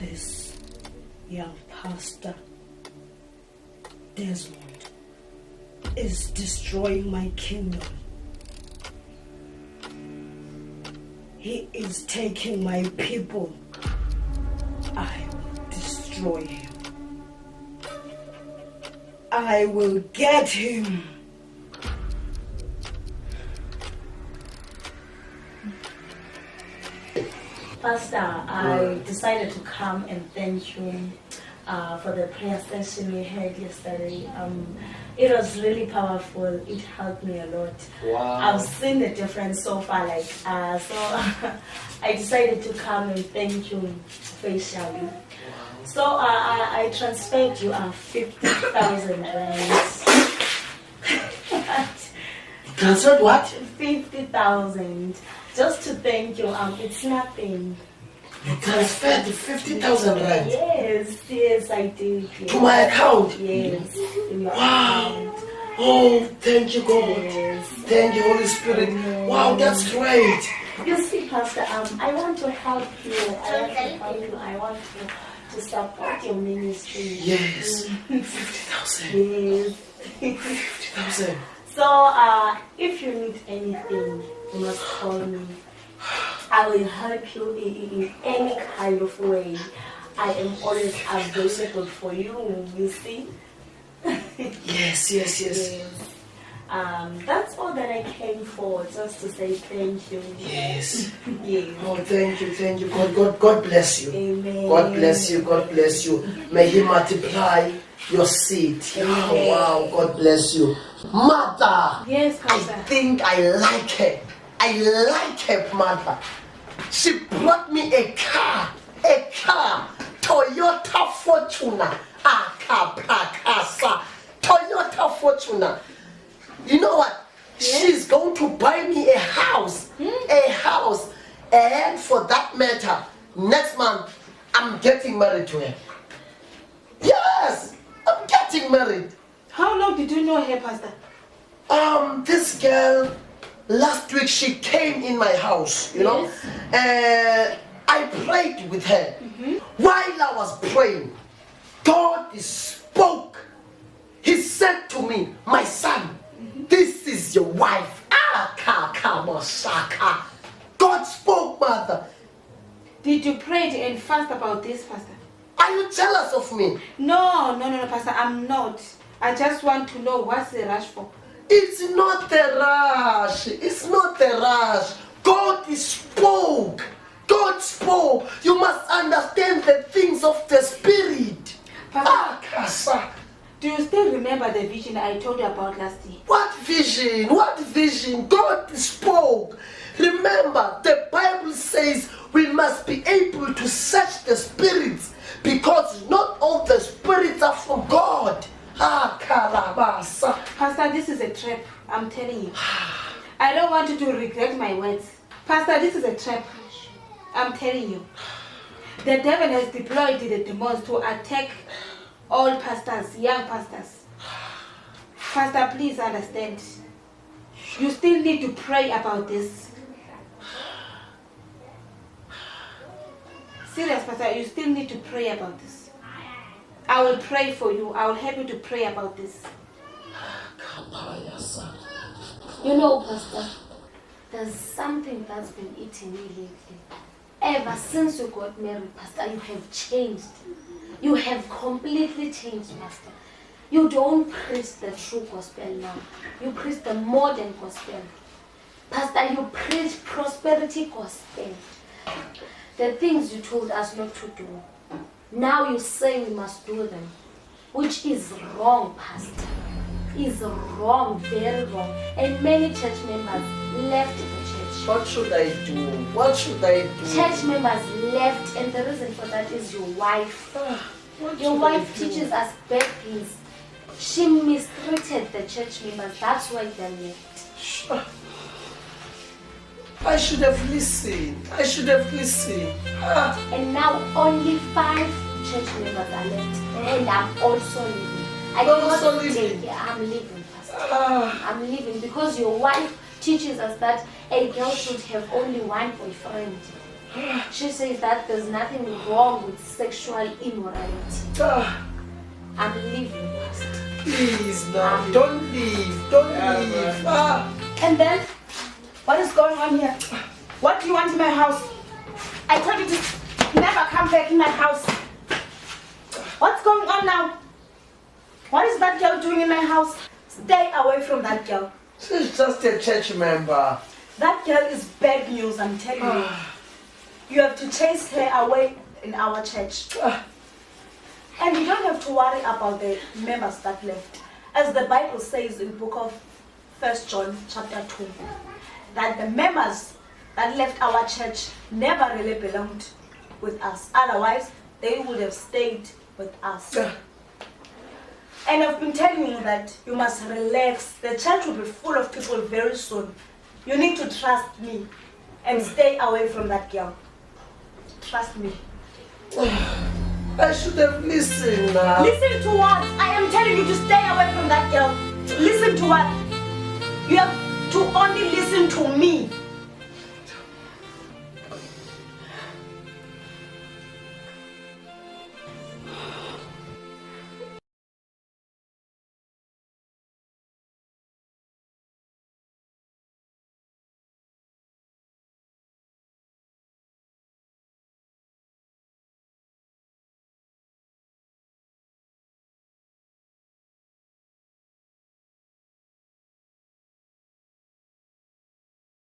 this young pastor, Desmond, is destroying my kingdom. He is taking my people. I will destroy him. I will get him. Pastor, I decided to come and thank you for the prayer session we had yesterday. It was really powerful. It helped me a lot. Wow. I've seen the difference so far. So I decided to come and thank you facially. Wow. So I transferred you 50,000 rands. Transferred what? 50,000. Just to thank you. It's nothing. You transferred 50,000 rand? Yes, I did. Yes. To my account? Yes. Wow. Account. Oh, thank you, God. Yes. Thank you, Holy Spirit. Amen. Wow, that's great. You see, Pastor, I want to help you. I want to support your ministry. Yes. 50,000. Yes. 50,000. So, if you need anything, you must call me. I will help you in any kind of way. I am always available for you, you see. Yes. That's all that I came for, just to say thank you. Yes. Yes. Oh, thank you. God bless you. Amen. God bless you. May He multiply your seed. Oh, wow, God bless you. Mother. Yes, Pastor. I think I like her. Mother. She brought me a car, Toyota Fortuna, Toyota Fortuna. You know what? Yes. She's going to buy me a house, and for that matter, next month I'm getting married to her. Yes, I'm getting married. How long did you know her, Pastor? This girl, last week she came in my house, you know, and I prayed with her. While I was praying, God spoke. He said to me, my son, this is your wife. God spoke, mother. Did you pray and fast about this, Pastor? Are you jealous of me? No, Pastor, I'm not. I just want to know what's the rush for. It's not the rush. God spoke. You must understand the things of the Spirit. Pastor, do you still remember the vision I told you about last year? What vision? God spoke. Remember, the Bible says we must be able to search the spirits, because not all the spirits are from God. Pastor, this is a trap, I'm telling you. I don't want you to regret my words. Pastor, this is a trap, I'm telling you. The devil has deployed the demons to attack all pastors, young pastors. Pastor, please understand. You still need to pray about this. Serious, Pastor, you still need to pray about this. I will pray for you. I will help you to pray about this. You know, Pastor, there's something that's been eating me lately. Ever since you got married, Pastor, you have changed. You have completely changed, Pastor. You don't preach the true gospel now. You preach the modern gospel. Pastor, you preach prosperity gospel. The things you told us not to do, now you say we must do them, which is wrong, Pastor. Is wrong, very wrong. And many church members left the church. What should I do? Church members left, and the reason for that is your wife. Your wife teaches us bad things. She mistreated the church members. That's why they left. I should have listened. And now only 5 church members are left. And I'm also leaving. I'm leaving, Pastor. I'm leaving because your wife teaches us that a girl should have only one boyfriend. She says that there's nothing wrong with sexual immorality. I'm leaving, Pastor. Please, now, don't leave. Don't leave. And then, what is going on here? What do you want in my house? I told you to never come back in my house. What's going on now? What is that girl doing in my house? Stay away from that girl. She's just a church member. That girl is bad news, I'm telling you. You have to chase her away in our church. And you don't have to worry about the members that left. As the Bible says in the book of 1 John chapter 2, that the members that left our church never really belonged with us. Otherwise, they would have stayed with us. And I've been telling you that you must relax. The church will be full of people very soon. You need to trust me and stay away from that girl. Trust me. I should have listened now. Listen to what? I am telling you to stay away from that girl. Listen to what? You have to only listen to me.